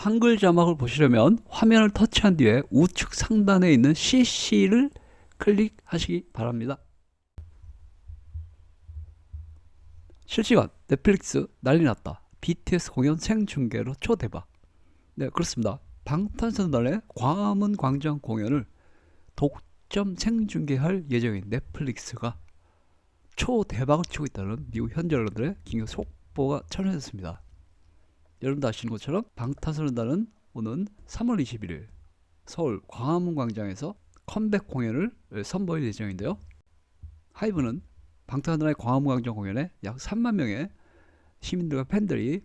한글 자막을 보시려면 화면을 터치한 뒤에 우측 상단에 있는 CC를 클릭하시기 바랍니다. 실시간 넷플릭스 난리 났다. BTS 공연 생중계로 초대박. 네, 그렇습니다. 방탄소년단의 광화문 광장 공연을 독점 생중계할 예정인 넷플릭스가 초대박을 치고 있다는 미국 현지 언론들의 긴급 속보가 전해졌습니다. 여러분도 아시는 것처럼 방탄소년단은 오는 3월 21일 서울 광화문 광장에서 컴백 공연을 선보일 예정인데요. 하이브는 방탄소년단의 광화문 광장 공연에 약 3만 명의 시민들과 팬들이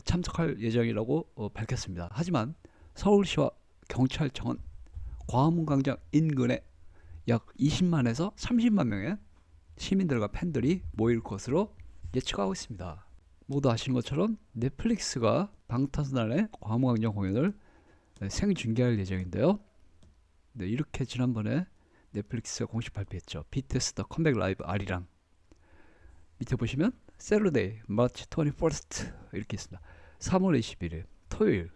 참석할 예정이라고 밝혔습니다. 하지만 서울시와 경찰청은 광화문 광장 인근에 약 20만에서 30만 명의 시민들과 팬들이 모일 것으로 예측하고 있습니다. 모두 아시는 것처럼 넷플릭스가 방탄소년단의 광화문 광장 공연을 생중계할 예정인데요. 네, 이렇게 지난번에 넷플릭스가 공식 발표했죠. BTS The Comeback Live R이랑 밑에 보시면 Saturday, March 21st 이렇게 있습니다. 3월 21일 토요일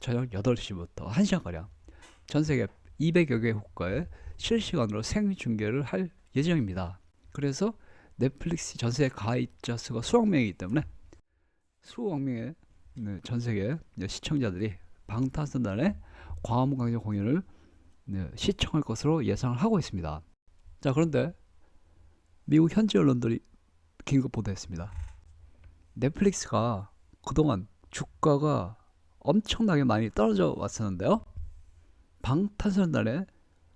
저녁 8시부터 1시간가량 전세계 200여 개 국가에 실시간으로 생중계를 할 예정입니다. 그래서 넷플릭스 전세계 가입자 수가 수억 명이기 때문에 수억 명의 전세계 시청자들이 방탄소년단의 광화문 광장 공연을 시청할 것으로 예상을 하고 있습니다. 자, 그런데 미국 현지 언론들이 긴급 보도했습니다. 넷플릭스가 그동안 주가가 엄청나게 많이 떨어져 왔었는데요. 방탄소년단의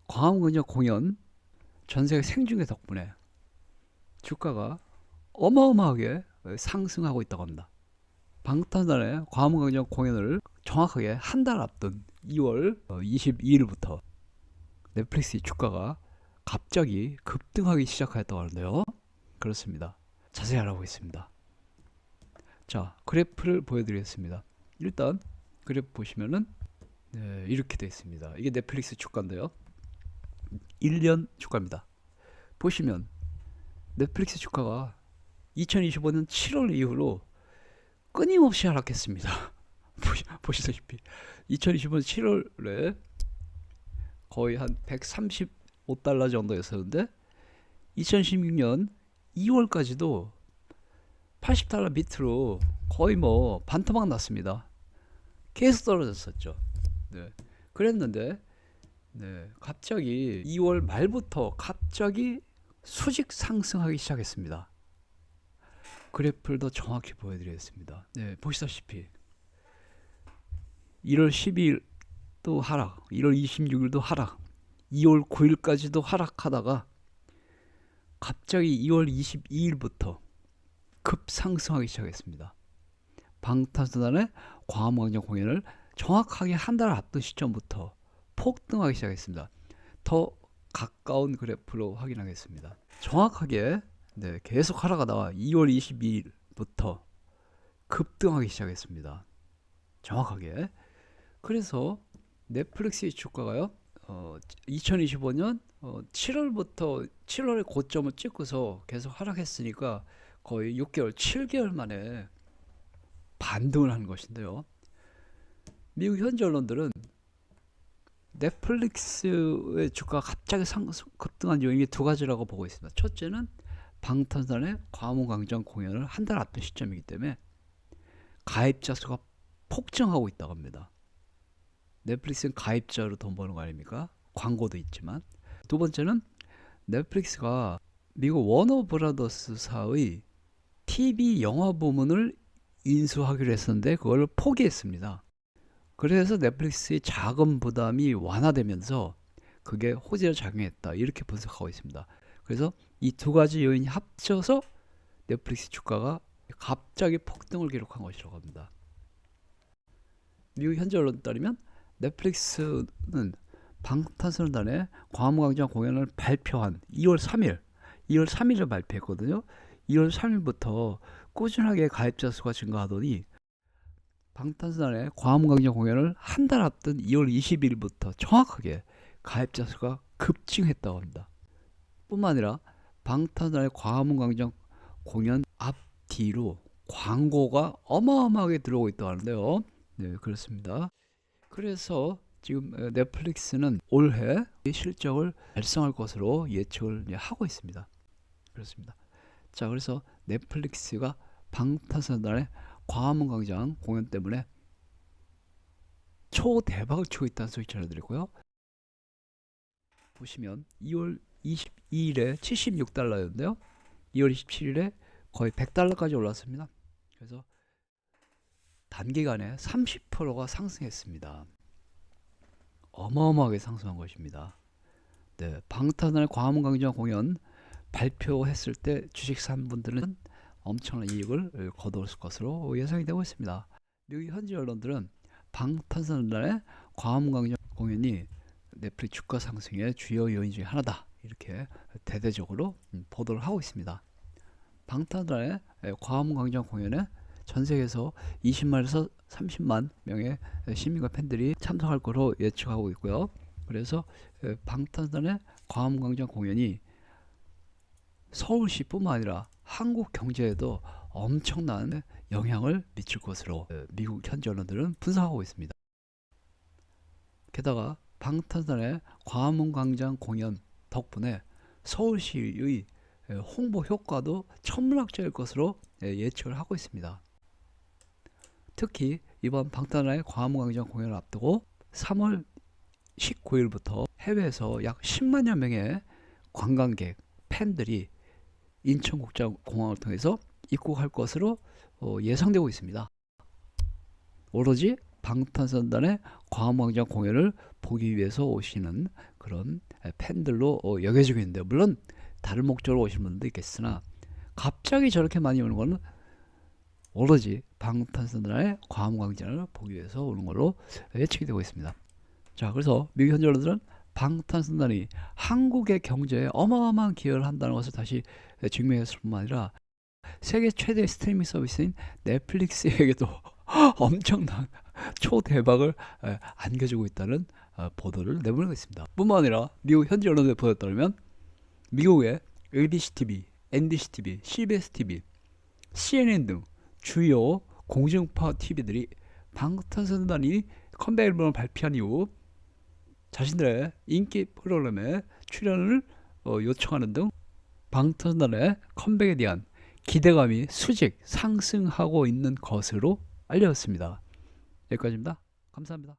광화문 광장 공연 전세계 생중계 덕분에 주가가 어마어마하게 상승하고 있다고 합니다. 방탄소년단의 광화문 광장 공연을 정확하게 한 달 앞둔 2월 22일부터 넷플릭스 주가가 갑자기 급등하기 시작하였다고 하는데요. 그렇습니다. 자세히 알아보겠습니다. 자, 그래프를 보여드리겠습니다. 일단 그래프 보시면은 이렇게 되어 있습니다. 이게 넷플릭스 주가인데요. 1년 주가입니다. 보시면 넷플릭스 주가가 2025년 7월 이후로 끊임없이 하락했습니다. 보시다시피 2025년 7월에 거의 한 135달러 정도였었는데 2016년 2월까지도 80달러 밑으로 거의 뭐 반토막 났습니다. 계속 떨어졌었죠. 네. 그랬는데 갑자기 2월 말부터 갑자기 수직 상승하기 시작했습니다. 그래프를 더 정확히 보여드리겠습니다. 네, 보시다시피 1월 12일도 하락, 1월 26일도 하락, 2월 9일까지도 하락하다가 갑자기 2월 22일부터 급상승하기 시작했습니다. 방탄소년단의 광화문 광장 공연을 정확하게 한 달 앞둔 시점부터 폭등하기 시작했습니다. 더 가까운 그래프로 확인하겠습니다. 정확하게 계속 하락하다가 2월 22일부터 급등하기 시작했습니다. 정확하게. 그래서 넷플릭스의 주가가요 2025년 7월부터 7월에 고점을 찍고서 계속 하락했으니까 거의 6개월 7개월 만에 반등을 한 것인데요. 미국 현지 언론들은 넷플릭스의 주가가 갑자기 급등한 요인이 두 가지라고 보고 있습니다. 첫째는 방탄소년단의 광화문 광장 공연을 한 달 앞둔 시점이기 때문에 가입자 수가 폭증하고 있다고 합니다. 넷플릭스는 가입자로 돈 버는 거 아닙니까? 광고도 있지만. 두 번째는 넷플릭스가 미국 워너브라더스사의 TV 영화 부문을 인수하기로 했었는데 그걸 포기했습니다. 그래서 넷플릭스의 자금 부담이 완화되면서 그게 호재로 작용했다, 이렇게 분석하고 있습니다. 그래서 이 두 가지 요인이 합쳐서 넷플릭스 주가가 갑자기 폭등을 기록한 것이라고 합니다. 미국 현지 언론에 따르면 넷플릭스는 방탄소년단의 광화문 광장 공연을 발표한 2월 3일을 발표했거든요. 2월 3일부터 꾸준하게 가입자 수가 증가하더니 방탄소년단의 광화문 광장 공연을 한 달 앞둔 2월 20일부터 정확하게 가입자 수가 급증했다고 합니다. 뿐만 아니라 방탄소년단의 광화문 광장 공연 앞뒤로 광고가 어마어마하게 들어오고 있다고 하는데요. 네, 그렇습니다. 그래서 지금 넷플릭스는 올해 이 실적을 달성할 것으로 예측을 이제 하고 있습니다. 그렇습니다. 자, 그래서 넷플릭스가 방탄소년단의 광화문광장 공연 때문에 초대박을 치고 있다는 소식 전해드리고요. 보시면 2월 22일에 76달러였는데요. 2월 27일에 거의 100달러까지 올랐습니다. 그래서 단기간에 30%가 상승했습니다. 어마어마하게 상승한 것입니다. 네, 방탄소년단의 광화문광장 공연 발표했을 때 주식 산 분들은 엄청난 이익을 거둘 것으로 예상이 되고 있습니다. 미국 현지 언론들은 방탄소년단의 광화문광장 공연이 넷플릭스 주가 상승의 주요 요인 중에 하나다, 이렇게 대대적으로 보도를 하고 있습니다. 방탄소년단의 광화문광장 공연에 전 세계에서 20만에서 30만 명의 시민과 팬들이 참석할 것으로 예측하고 있고요. 그래서 방탄소년단의 광화문광장 공연이 서울시뿐만 아니라 한국 경제에도 엄청난 영향을 미칠 것으로 미국 현지 언론들은 분석하고 있습니다. 게다가 방탄소년단의 광화문광장 공연 덕분에 서울시의 홍보 효과도 천문학적일 것으로 예측을 하고 있습니다. 특히 이번 방탄소년단의 광화문광장 공연을 앞두고 3월 19일부터 해외에서 약 10만여 명의 관광객, 팬들이 인천국제공항을 통해서 입국할 것으로 예상되고 있습니다. 오로지 방탄소년단의 광화문광장 공연을 보기 위해서 오시는 그런 팬들로 여겨지고 있는데, 물론 다른 목적으로 오시는 분도 있겠으나 갑자기 저렇게 많이 오는 것은 오로지 방탄소년단의 광화문광장을 보기 위해서 오는 걸로 예측이 되고 있습니다. 자, 그래서 미국 현지 언론들은 방탄소년단이 한국의 경제에 어마어마한 기여를 한다는 것을 다시 증명했을 뿐만 아니라 세계 최대 스트리밍 서비스인 넷플릭스에게도 엄청난 초대박을 안겨주고 있다는 보도를 내보내고 있습니다. 뿐만 아니라 미국 현지 언론에 보도에 따르면 미국의 ABC TV, NBC TV, CBS TV, CNN 등 주요 공중파 TV들이 방탄소년단이 컴백 앨범을 발표한 이후 자신들의 인기 프로그램에 출연을 요청하는 등 방탄소년단의 컴백에 대한 기대감이 수직 상승하고 있는 것으로 알려졌습니다. 여기까지입니다. 감사합니다.